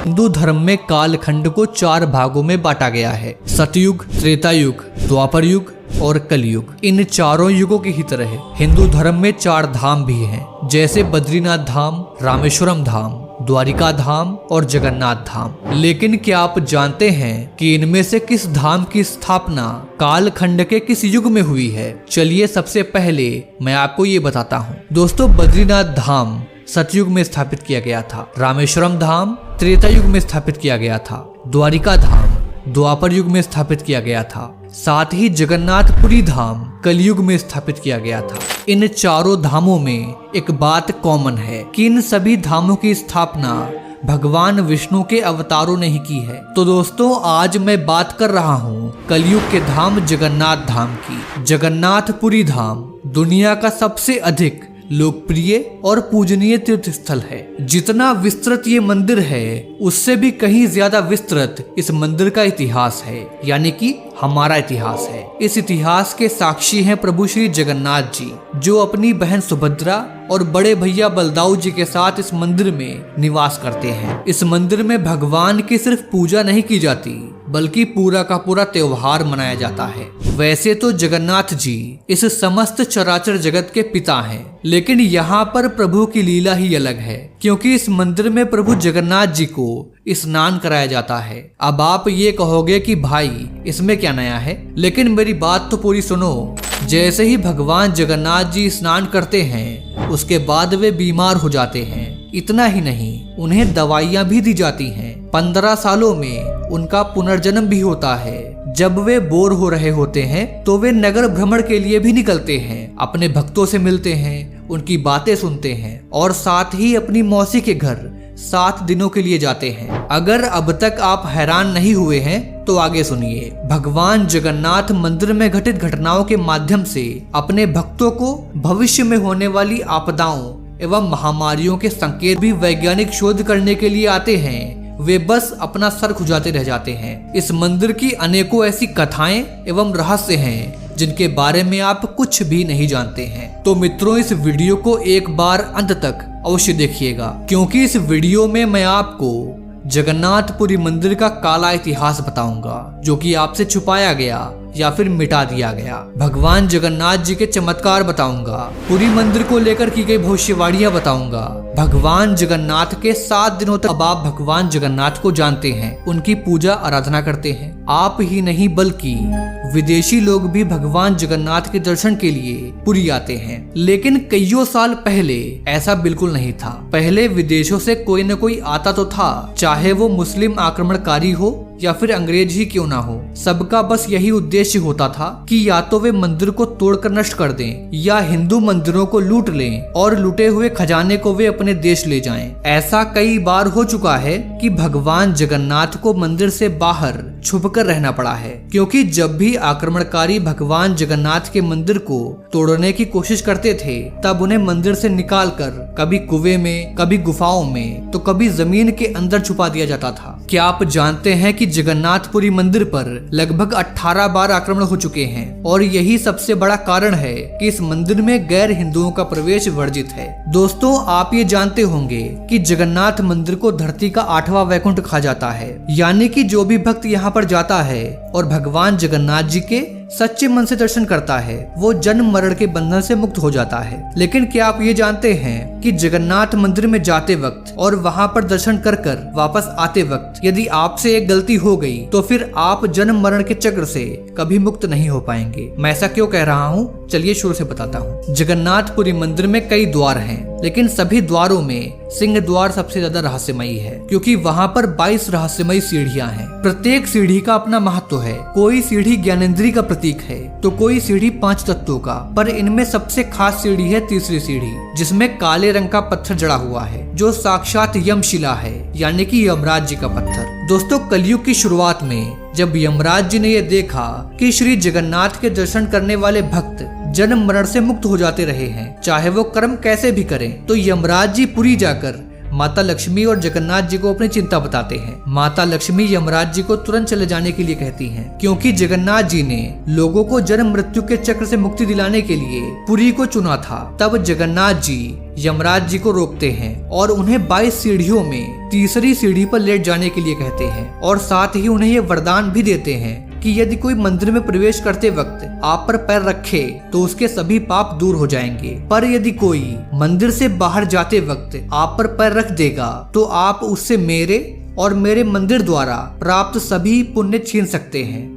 हिंदू धर्म में कालखंड को 4 भागों में बांटा गया है। सतयुग, त्रेता युग, द्वापर युग और कलयुग। इन चारों युगों की ही तरह हिंदू धर्म में 4 धाम भी हैं, जैसे बद्रीनाथ धाम, रामेश्वरम धाम, द्वारिका धाम और जगन्नाथ धाम। लेकिन क्या आप जानते हैं कि इनमें से किस धाम की स्थापना कालखंड के किस युग में हुई है? चलिए सबसे पहले मैं आपको ये बताता हूँ। दोस्तों, बद्रीनाथ धाम सतयुग में स्थापित किया गया था, रामेश्वरम धाम त्रेता युग में स्थापित किया गया था, द्वारिका धाम द्वापर युग में स्थापित किया गया था, साथ ही जगन्नाथपुरी धाम कलयुग में स्थापित किया गया था। इन चारों धामों में एक बात कॉमन है कि इन सभी धामों की स्थापना भगवान विष्णु के अवतारों ने ही की है। तो दोस्तों, आज मैं बात कर रहा हूँ कलयुग के धाम जगन्नाथ धाम की। जगन्नाथपुरी धाम दुनिया का सबसे अधिक लोकप्रिय और पूजनीय तीर्थ स्थल है। जितना विस्तृत ये मंदिर है, उससे भी कहीं ज्यादा विस्तृत इस मंदिर का इतिहास है, यानी कि हमारा इतिहास है। इस इतिहास के साक्षी हैं प्रभु श्री जगन्नाथ जी, जो अपनी बहन सुभद्रा और बड़े भैया बलदाऊ जी के साथ इस मंदिर में निवास करते हैं। इस मंदिर में भगवान की सिर्फ पूजा नहीं की जाती, बल्कि पूरा का पूरा त्योहार मनाया जाता है। वैसे तो जगन्नाथ जी इस समस्त चराचर जगत के पिता हैं, लेकिन यहाँ पर प्रभु की लीला ही अलग है, क्योंकि इस मंदिर में प्रभु जगन्नाथ जी को स्नान कराया जाता है। अब आप ये कहोगे कि भाई इसमें क्या नया है, लेकिन मेरी बात तो पूरी सुनो। जैसे ही भगवान जगन्नाथ जी स्नान करते हैं, उसके बाद वे बीमार हो जाते हैं। इतना ही नहीं, उन्हें दवाइयाँ भी दी जाती हैं। 15 सालों में उनका पुनर्जन्म भी होता है। जब वे बोर हो रहे होते हैं तो वे नगर भ्रमण के लिए भी निकलते हैं, अपने भक्तों से मिलते हैं, उनकी बातें सुनते हैं और साथ ही अपनी मौसी के घर 7 दिनों के लिए जाते हैं। अगर अब तक आप हैरान नहीं हुए हैं तो आगे सुनिए। भगवान जगन्नाथ मंदिर में घटित घटनाओं के माध्यम से अपने भक्तों को भविष्य में होने वाली आपदाओं एवं महामारियों के संकेत भी वैज्ञानिक शोध करने के लिए आते हैं। वे बस अपना सर खुजाते रह जाते हैं। इस मंदिर की अनेकों ऐसी कथाएं एवं रहस्य हैं जिनके बारे में आप कुछ भी नहीं जानते हैं। तो मित्रों, इस वीडियो को एक बार अंत तक अवश्य देखिएगा, क्योंकि इस वीडियो में मैं आपको जगन्नाथपुरी मंदिर का काला इतिहास बताऊंगा, जो कि आपसे छुपाया गया या फिर मिटा दिया गया। भगवान जगन्नाथ जी के चमत्कार बताऊंगा, पूरी मंदिर को लेकर की गई भविष्यवाणियां बताऊंगा। भगवान जगन्नाथ के 7 दिनों तक अब आप भगवान जगन्नाथ को जानते हैं, उनकी पूजा आराधना करते हैं। आप ही नहीं बल्कि विदेशी लोग भी भगवान जगन्नाथ के दर्शन के लिए पुरी आते हैं। लेकिन कईयों साल पहले ऐसा बिल्कुल नहीं था। पहले विदेशों से कोई न कोई आता तो था, चाहे वो मुस्लिम आक्रमणकारी हो या फिर अंग्रेज ही क्यों ना हो। सबका बस यही उद्देश्य होता था कि या तो वे मंदिर को तोड़कर नष्ट कर दें, या हिंदू मंदिरों को लूट लें और लूटे हुए खजाने को वे अपने देश ले जाएं। ऐसा कई बार हो चुका है कि भगवान जगन्नाथ को मंदिर से बाहर छुपकर रहना पड़ा है, क्योंकि जब भी आक्रमणकारी भगवान जगन्नाथ के मंदिर को तोड़ने की कोशिश करते थे, तब उन्हें मंदिर से निकालकर कभी कुएं में, कभी गुफाओं में, तो कभी जमीन के अंदर छुपा दिया जाता था। क्या आप जानते हैं कि जगन्नाथपुरी मंदिर पर लगभग 18 बार आक्रमण हो चुके हैं, और यही सबसे बड़ा कारण है कि इस मंदिर में गैर हिंदुओं का प्रवेश वर्जित है। दोस्तों, आप ये जानते होंगे कि जगन्नाथ मंदिर को धरती का 8वां वैकुंठ कहा जाता है, यानी कि जो भी भक्त यहाँ पर जाता है और भगवान जगन्नाथ जी के सच्चे मन से दर्शन करता है, वो जन्म मरण के बंधन से मुक्त हो जाता है। लेकिन क्या आप ये जानते हैं कि जगन्नाथ मंदिर में जाते वक्त और वहाँ पर दर्शन कर वापस आते वक्त यदि आपसे एक गलती हो गई तो फिर आप जन्म मरण के चक्र से कभी मुक्त नहीं हो पाएंगे। मैं ऐसा क्यों कह रहा हूँ, चलिए शुरू से बताता हूँ। जगन्नाथपुरी मंदिर में कई द्वार हैं, लेकिन सभी द्वारों में सिंह द्वार सबसे ज्यादा रहस्यमयी है, क्योंकि वहाँ पर 22 रहस्यमयी सीढ़ियाँ हैं। प्रत्येक सीढ़ी का अपना महत्व है। कोई सीढ़ी ज्ञानेंद्री का प्रतीक है, तो कोई सीढ़ी 5 तत्वों का। पर इनमें सबसे खास सीढ़ी है तीसरी सीढ़ी, जिसमें काले रंग का पत्थर जड़ा हुआ है, जो साक्षात यमशिला है, यानी कि यमराज जी का पत्थर। दोस्तों, कलयुग की शुरुआत में जब यमराज जी ने यह देखा कि श्री जगन्नाथ के दर्शन करने वाले भक्त जन्म मरण से मुक्त हो जाते रहे हैं, चाहे वो कर्म कैसे भी करें, तो यमराज जी पुरी जाकर माता लक्ष्मी और जगन्नाथ जी को अपनी चिंता बताते हैं। माता लक्ष्मी यमराज जी को तुरंत चले जाने के लिए कहती हैं, क्योंकि जगन्नाथ जी ने लोगों को जन्म मृत्यु के चक्र से मुक्ति दिलाने के लिए पुरी को चुना था। तब जगन्नाथ जी यमराज जी को रोकते हैं और उन्हें 22 सीढ़ियों में तीसरी सीढ़ी पर लेट जाने के लिए कहते हैं और साथ ही उन्हें ये वरदान भी देते हैं कि यदि कोई मंदिर में प्रवेश करते वक्त आप पर पैर रखे तो उसके सभी पाप दूर हो जाएंगे, पर यदि कोई मंदिर से बाहर जाते वक्त आप पर पैर रख देगा तो आप उससे मेरे और मेरे मंदिर द्वारा प्राप्त सभी पुण्य छीन सकते हैं।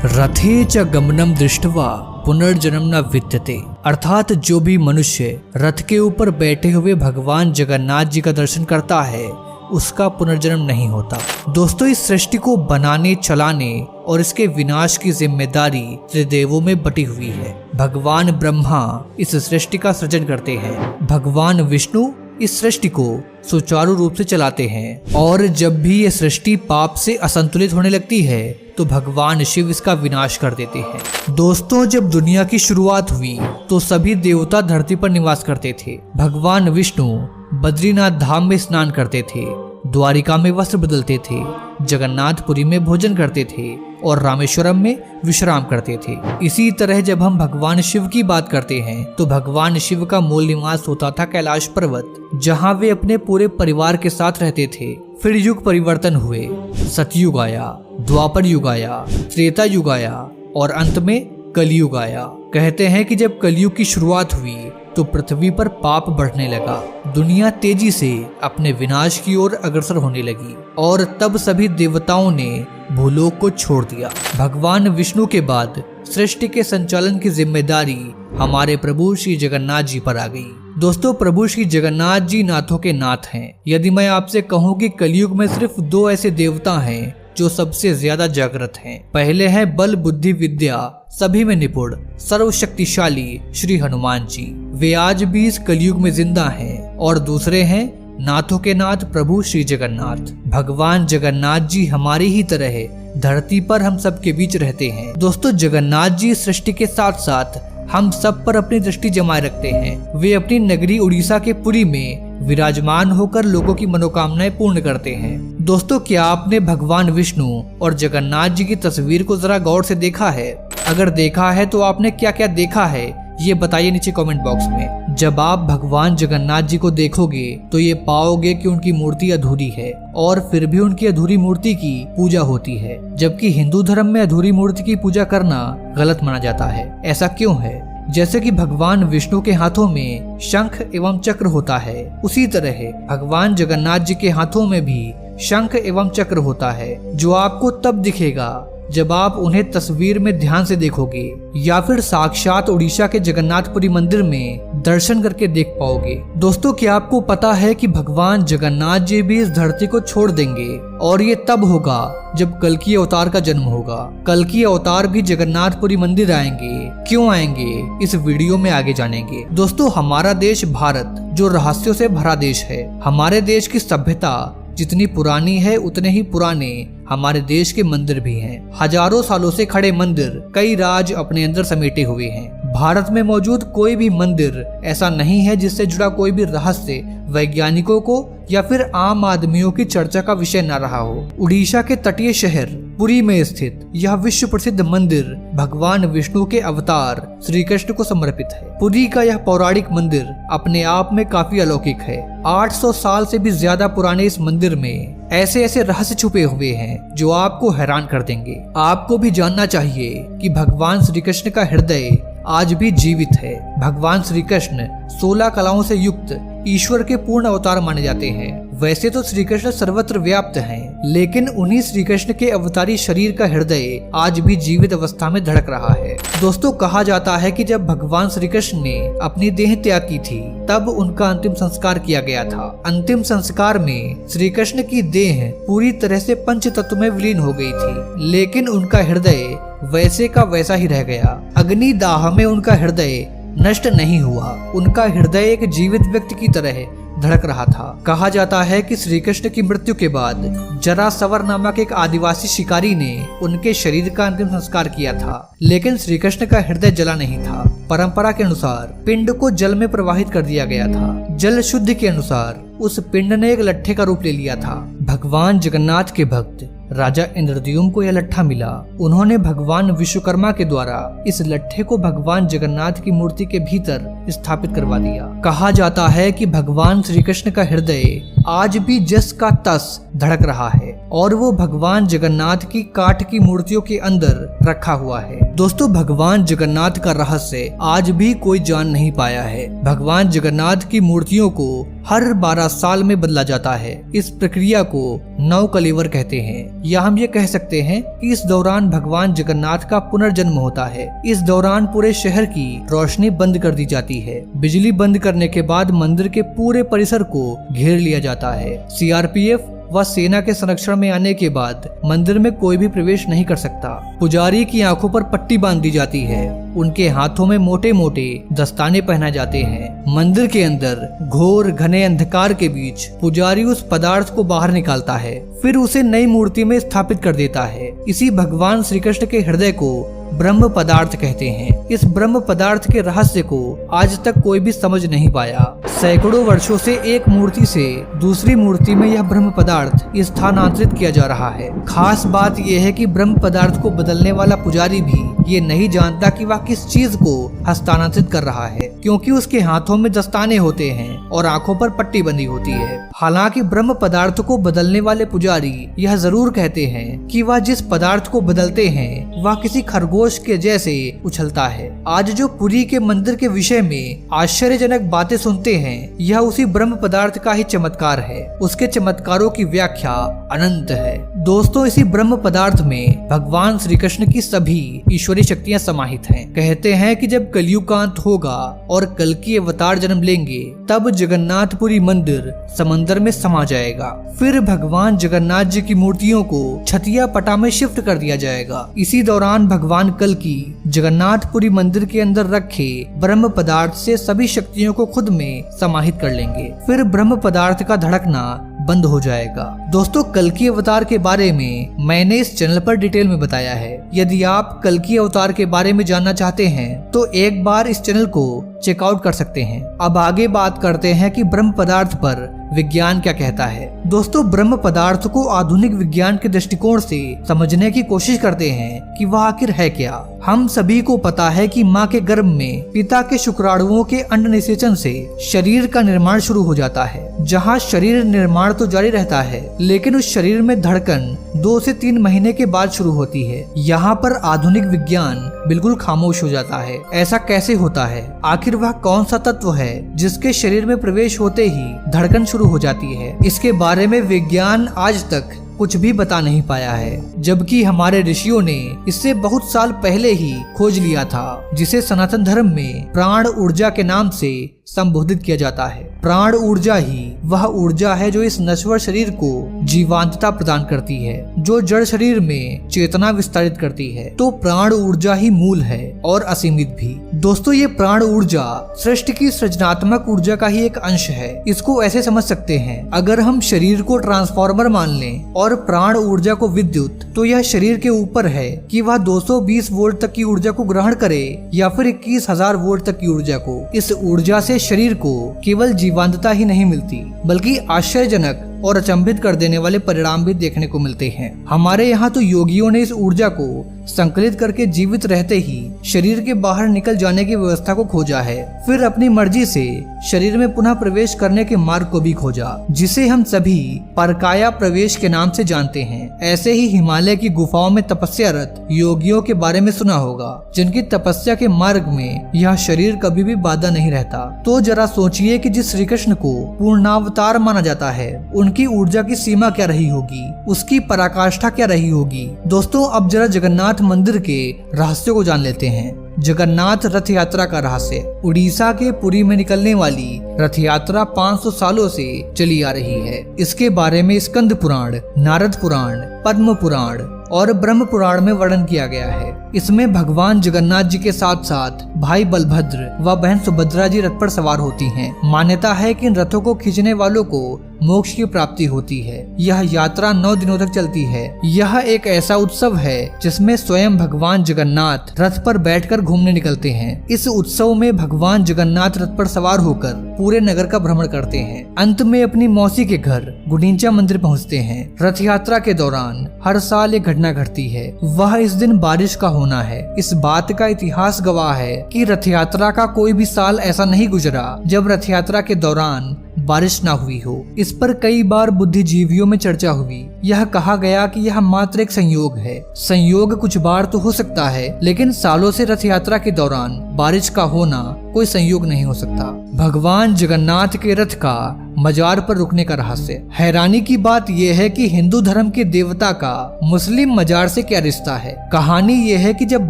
रथे च गमनम दृष्टवा पुनर्जन्म न विद्यते, अर्थात जो भी मनुष्य रथ के ऊपर बैठे हुए भगवान जगन्नाथ जी का दर्शन करता है उसका पुनर्जन्म नहीं होता। दोस्तों, इस सृष्टि को बनाने, चलाने और इसके विनाश की जिम्मेदारी त्रिदेवों में बटी हुई है। भगवान ब्रह्मा इस सृष्टि का सृजन करते हैं, भगवान विष्णु इस सृष्टि को सुचारू रूप से चलाते हैं और जब भी ये सृष्टि पाप से असंतुलित होने लगती है तो भगवान शिव इसका विनाश कर देते हैं। दोस्तों, जब दुनिया की शुरुआत हुई तो सभी देवता धरती पर निवास करते थे। भगवान विष्णु बद्रीनाथ धाम में स्नान करते थे, द्वारिका में वस्त्र बदलते थे, जगन्नाथपुरी में भोजन करते थे और रामेश्वरम में विश्राम करते थे। इसी तरह जब हम भगवान शिव की बात करते हैं तो भगवान शिव का मूल निवास होता था कैलाश पर्वत, जहां वे अपने पूरे परिवार के साथ रहते थे। फिर युग परिवर्तन हुए, सतयुग आया, द्वापर युग आया, त्रेता युग आया और अंत में कलयुग आया। कहते हैं कि जब कलयुग की शुरुआत हुई तो पृथ्वी पर पाप बढ़ने लगा, दुनिया तेजी से अपने विनाश की ओर अग्रसर होने लगी और तब सभी देवताओं ने भूलोक को छोड़ दिया। भगवान विष्णु के बाद सृष्टि के संचालन की जिम्मेदारी हमारे प्रभु श्री जगन्नाथ जी पर आ गई। दोस्तों, प्रभु श्री जगन्नाथ जी नाथों के नाथ हैं। यदि मैं आपसे कहूँ कि कलयुग में सिर्फ 2 ऐसे देवता हैं जो सबसे ज्यादा जागृत हैं। पहले है बल बुद्धि विद्या सभी में निपुण सर्वशक्तिशाली श्री हनुमान जी, वे आज भी इस कलयुग में जिंदा हैं। और दूसरे हैं नाथों के नाथ प्रभु श्री जगन्नाथ। भगवान जगन्नाथ जी हमारी ही तरह धरती पर हम सबके बीच रहते हैं। दोस्तों, जगन्नाथ जी सृष्टि के साथ साथ हम सब पर अपनी दृष्टि जमाए रखते हैं। वे अपनी नगरी उड़ीसा के पुरी में विराजमान होकर लोगों की मनोकामनाएं पूर्ण करते हैं। दोस्तों, क्या आपने भगवान विष्णु और जगन्नाथ जी की तस्वीर को जरा गौर से देखा है? अगर देखा है तो आपने क्या क्या देखा है ये बताइए नीचे कमेंट बॉक्स में। जब आप भगवान जगन्नाथ जी को देखोगे तो ये पाओगे कि उनकी मूर्ति अधूरी है और फिर भी उनकी अधूरी मूर्ति की पूजा होती है, जबकि हिंदू धर्म में अधूरी मूर्ति की पूजा करना गलत माना जाता है। ऐसा क्यों है? जैसे कि भगवान विष्णु के हाथों में शंख एवं चक्र होता है, उसी तरह भगवान जगन्नाथ जी के हाथों में भी शंख एवं चक्र होता है, जो आपको तब दिखेगा जब आप उन्हें तस्वीर में ध्यान से देखोगे या फिर साक्षात उड़ीसा के जगन्नाथपुरी मंदिर में दर्शन करके देख पाओगे। दोस्तों, क्या आपको पता है कि भगवान जगन्नाथ जी भी इस धरती को छोड़ देंगे और ये तब होगा जब कल्कि अवतार का जन्म होगा। कल्कि अवतार भी जगन्नाथपुरी मंदिर आएंगे। क्यों आएंगे, इस वीडियो में आगे जानेंगे। दोस्तों, हमारा देश भारत जो रहस्यों से भरा देश है, हमारे देश की सभ्यता जितनी पुरानी है उतने ही पुराने हमारे देश के मंदिर भी हैं। हजारों सालों से खड़े मंदिर कई राज अपने अंदर समेटे हुए हैं। भारत में मौजूद कोई भी मंदिर ऐसा नहीं है जिससे जुड़ा कोई भी रहस्य वैज्ञानिकों को या फिर आम आदमियों की चर्चा का विषय न रहा हो। उड़ीसा के तटीय शहर पुरी में स्थित यह विश्व प्रसिद्ध मंदिर भगवान विष्णु के अवतार श्री कृष्ण को समर्पित है। पुरी का यह पौराणिक मंदिर अपने आप में काफी अलौकिक है। 800 साल से भी ज्यादा पुराने इस मंदिर में ऐसे ऐसे रहस्य छुपे हुए हैं जो आपको हैरान कर देंगे। आपको भी जानना चाहिए कि भगवान श्री कृष्ण का हृदय आज भी जीवित है। भगवान श्री कृष्ण 16 कलाओं से युक्त ईश्वर के पूर्ण अवतार माने जाते हैं। वैसे तो श्री कृष्ण सर्वत्र व्याप्त हैं, लेकिन उन्हीं श्री कृष्ण के अवतारी शरीर का हृदय आज भी जीवित अवस्था में धड़क रहा है। दोस्तों, कहा जाता है कि जब भगवान श्री कृष्ण ने अपनी देह त्याग की थी तब उनका अंतिम संस्कार किया गया था। अंतिम संस्कार में श्री कृष्ण की देह पूरी तरह से पंच तत्व में विलीन हो गई थी, लेकिन उनका हृदय वैसे का वैसा ही रह गया। अग्नि दाह में उनका हृदय नष्ट नहीं हुआ। उनका हृदय एक जीवित व्यक्ति की तरह धड़क रहा था। कहा जाता है कि श्री कृष्ण की मृत्यु के बाद जरासवर नामक एक आदिवासी शिकारी ने उनके शरीर का अंतिम संस्कार किया था, लेकिन श्री कृष्ण का हृदय जला नहीं था। परंपरा के अनुसार पिंड को जल में प्रवाहित कर दिया गया था। जल शुद्धि के अनुसार उस पिंड ने एक लट्ठे का रूप ले लिया था। भगवान जगन्नाथ के भक्त राजा इंद्रद्युम्न को यह लट्ठा मिला। उन्होंने भगवान विश्वकर्मा के द्वारा इस लट्ठे को भगवान जगन्नाथ की मूर्ति के भीतर स्थापित करवा दिया। कहा जाता है कि भगवान श्री कृष्ण का हृदय आज भी जस का तस धड़क रहा है और वो भगवान जगन्नाथ की काठ की मूर्तियों के अंदर रखा हुआ है। दोस्तों, भगवान जगन्नाथ का रहस्य आज भी कोई जान नहीं पाया है। भगवान जगन्नाथ की मूर्तियों को हर 12 साल में बदला जाता है। इस प्रक्रिया को नवकलेवर कहते हैं, या हम ये कह सकते हैं कि इस दौरान भगवान जगन्नाथ का पुनर्जन्म होता है। इस दौरान पूरे शहर की रोशनी बंद कर दी जाती है। बिजली बंद करने के बाद मंदिर के पूरे परिसर को घेर लिया जाता है। सीआरपीएफ व सेना के संरक्षण में आने के बाद मंदिर में कोई भी प्रवेश नहीं कर सकता। पुजारी की आंखों पर पट्टी बांध दी जाती है। उनके हाथों में मोटे मोटे दस्ताने पहनाए जाते हैं। मंदिर के अंदर घोर घने अंधकार के बीच पुजारी उस पदार्थ को बाहर निकालता है, फिर उसे नई मूर्ति में स्थापित कर देता है। इसी भगवान श्री कृष्ण के हृदय को ब्रह्म पदार्थ कहते हैं। इस ब्रह्म पदार्थ के रहस्य को आज तक कोई भी समझ नहीं पाया। सैकड़ों वर्षों से एक मूर्ति से दूसरी मूर्ति में यह ब्रह्म पदार्थ स्थानांतरित किया जा रहा है। खास बात यह है कि ब्रह्म पदार्थ को बदलने वाला पुजारी भी ये नहीं जानता कि वह किस चीज को हस्तांतरित कर रहा है, क्योंकि उसके हाथों में दस्ताने होते हैं और आंखों पर पट्टी बंधी होती है। हालांकि ब्रह्म पदार्थ को बदलने वाले पुजारी यह जरूर कहते हैं कि वह जिस पदार्थ को बदलते हैं वह किसी खरगोश के जैसे उछलता है। आज जो पुरी के मंदिर के विषय में आश्चर्यजनक बातें सुनते हैं, यह उसी ब्रह्म पदार्थ का ही चमत्कार है। उसके चमत्कारों की व्याख्या अनंत है। दोस्तों, इसी ब्रह्म पदार्थ में भगवान श्री कृष्ण की सभी ईश्वरीय शक्तियां समाहित हैं। कहते हैं कि जब कलयुग का अंत होगा और कल्कि अवतार जन्म लेंगे, तब जगन्नाथपुरी मंदिर समंदर में समा जाएगा। फिर भगवान जगन्नाथ जी की मूर्तियों को छतिया पटा में शिफ्ट कर दिया जाएगा। इसी दौरान भगवान कल्कि जगन्नाथपुरी मंदिर के अंदर रखे ब्रह्म पदार्थ से सभी शक्तियों को खुद में समाहित कर लेंगे। फिर ब्रह्म पदार्थ का धड़कना बंद हो जाएगा। दोस्तों, कल्कि अवतार के बारे में मैंने इस चैनल पर डिटेल में बताया है। यदि आप कल्कि अवतार के बारे में जानना चाहते हैं तो एक बार इस चैनल को चेकआउट कर सकते हैं। अब आगे बात करते हैं कि ब्रह्म पदार्थ पर विज्ञान क्या कहता है। दोस्तों, ब्रह्म पदार्थ को आधुनिक विज्ञान के दृष्टिकोण से समझने की कोशिश करते हैं कि वह आखिर है क्या। हम सभी को पता है कि माँ के गर्भ में पिता के शुक्राणुओं के अंड निषेचन से शरीर का निर्माण शुरू हो जाता है। जहाँ शरीर निर्माण तो जारी रहता है, लेकिन उस शरीर में धड़कन 2 से 3 महीने के बाद शुरू होती है। यहाँ पर आधुनिक विज्ञान बिल्कुल खामोश हो जाता है। ऐसा कैसे होता है? आखिर वह कौन सा तत्व है जिसके शरीर में प्रवेश होते ही धड़कन शुरू हो जाती है? इसके बारे में विज्ञान आज तक कुछ भी बता नहीं पाया है, जबकि हमारे ऋषियों ने इससे बहुत साल पहले ही खोज लिया था, जिसे सनातन धर्म में प्राण ऊर्जा के नाम से संबोधित किया जाता है। प्राण ऊर्जा ही वह ऊर्जा है जो इस नश्वर शरीर को जीवांतता प्रदान करती है, जो जड़ शरीर में चेतना विस्तारित करती है। तो प्राण ऊर्जा ही मूल है और असीमित भी। दोस्तों, ये प्राण ऊर्जा सृष्टि की सृजनात्मक ऊर्जा का ही एक अंश है। इसको ऐसे समझ सकते हैं, अगर हम शरीर को ट्रांसफार्मर मान लें और प्राण ऊर्जा को विद्युत, तो यह शरीर के ऊपर है कि वह 220 वोल्ट तक की ऊर्जा को ग्रहण करे या फिर 21,000 वोल्ट तक की ऊर्जा को। इस ऊर्जा से शरीर को केवल जीवंतता ही नहीं मिलती, बल्कि आश्चर्यजनक और अचंभित कर देने वाले परिणाम भी देखने को मिलते हैं। हमारे यहाँ तो योगियों ने इस ऊर्जा को संकलित करके जीवित रहते ही शरीर के बाहर निकल जाने की व्यवस्था को खोजा है, फिर अपनी मर्जी से शरीर में पुनः प्रवेश करने के मार्ग को भी खोजा, जिसे हम सभी परकाया प्रवेश के नाम से जानते हैं। ऐसे ही हिमालय की गुफाओं में तपस्यारत योगियों के बारे में सुना होगा, जिनकी तपस्या के मार्ग में यह शरीर कभी भी बाधा नहीं रहता। तो जरा सोचिए कि जिस श्री कृष्ण को पूर्णावतार माना जाता है, उनकी ऊर्जा की सीमा क्या रही होगी, उसकी पराकाष्ठा क्या रही होगी। दोस्तों, अब जरा जगन्नाथ मंदिर के रहस्य को जान लेते हैं। जगन्नाथ रथ यात्रा का रहस्य। उड़ीसा के पुरी में निकलने वाली रथ यात्रा 500 सालों से चली आ रही है। इसके बारे में स्कंद पुराण, नारद पुराण, पद्म पुराण और ब्रह्म पुराण में वर्णन किया गया है। इसमें भगवान जगन्नाथ जी के साथ साथ भाई बलभद्र व बहन सुभद्रा जी रथ पर सवार होती हैं। मान्यता है कि इन रथों को खींचने वालों को मोक्ष की प्राप्ति होती है। यह यात्रा 9 दिनों तक चलती है। यह एक ऐसा उत्सव है जिसमें स्वयं भगवान जगन्नाथ रथ पर बैठकर घूमने निकलते हैं। इस उत्सव में भगवान जगन्नाथ रथ पर सवार होकर पूरे नगर का भ्रमण करते हैं। अंत में अपनी मौसी के घर गुंडीचा मंदिर पहुंचते हैं। रथ यात्रा के दौरान हर साल एक घटना घटती है, वह इस दिन बारिश का होना है। इस बात का इतिहास गवाह है कि रथ यात्रा का कोई भी साल ऐसा नहीं गुजरा जब रथ यात्रा के दौरान बारिश ना हुई हो। इस पर कई बार बुद्धिजीवियों में चर्चा हुई। यह कहा गया कि यह मात्र एक संयोग है। संयोग कुछ बार तो हो सकता है, लेकिन सालों से रथ यात्रा के दौरान बारिश का होना कोई संयोग नहीं हो सकता। भगवान जगन्नाथ के रथ का मजार पर रुकने का रहस्य। हैरानी की बात यह है कि हिंदू धर्म के देवता का मुस्लिम मजार से क्या रिश्ता है। कहानी यह है कि जब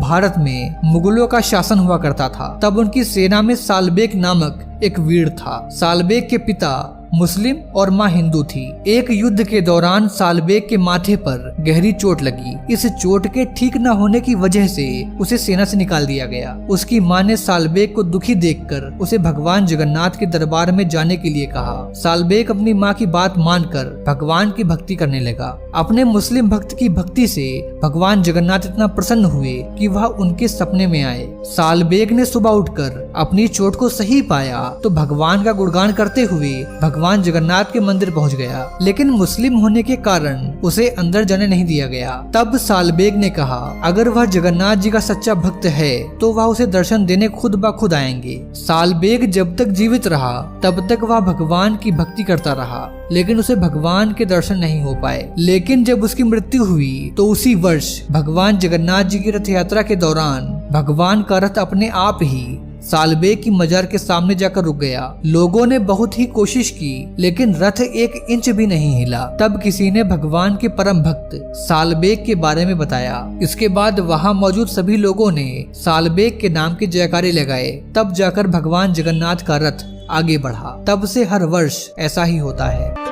भारत में मुगलों का शासन हुआ करता था, तब उनकी सेना में सालबेग नामक एक वीर था। सालबेग के पिता मुस्लिम और माँ हिंदू थी। एक युद्ध के दौरान सालबेग के माथे पर गहरी चोट लगी। इस चोट के ठीक न होने की वजह से उसे सेना से निकाल दिया गया। उसकी माँ ने सालबेग को दुखी देखकर उसे भगवान जगन्नाथ के दरबार में जाने के लिए कहा। सालबेग अपनी माँ की बात मानकर भगवान की भक्ति करने लगा। अपने मुस्लिम भक्त की भक्ति से भगवान जगन्नाथ इतना प्रसन्न हुए कि वह उनके सपने में आए। सालबेग ने सुबह उठकर अपनी चोट को सही पाया तो भगवान का गुणगान करते हुए भगवान जगन्नाथ के मंदिर पहुंच गया, लेकिन मुस्लिम होने के कारण उसे अंदर जाने नहीं दिया गया। तब सालबेग ने कहा, अगर वह जगन्नाथ जी का सच्चा भक्त है तो वह उसे दर्शन देने खुद ब खुद आएंगे। सालबेग जब तक जीवित रहा तब तक वह भगवान की भक्ति करता रहा, लेकिन उसे भगवान के दर्शन नहीं हो पाए। लेकिन जब उसकी मृत्यु हुई तो उसी वर्ष भगवान जगन्नाथ जी की रथ यात्रा के दौरान भगवान का रथ अपने आप ही सालबेग की मजार के सामने जाकर रुक गया। लोगों ने बहुत ही कोशिश की, लेकिन रथ 1 इंच भी नहीं हिला। तब किसी ने भगवान के परम भक्त सालबेग के बारे में बताया। इसके बाद वहां मौजूद सभी लोगों ने सालबेग के नाम के जयकारे लगाए। तब जाकर भगवान जगन्नाथ का रथ आगे बढ़ा। तब से हर वर्ष ऐसा ही होता है।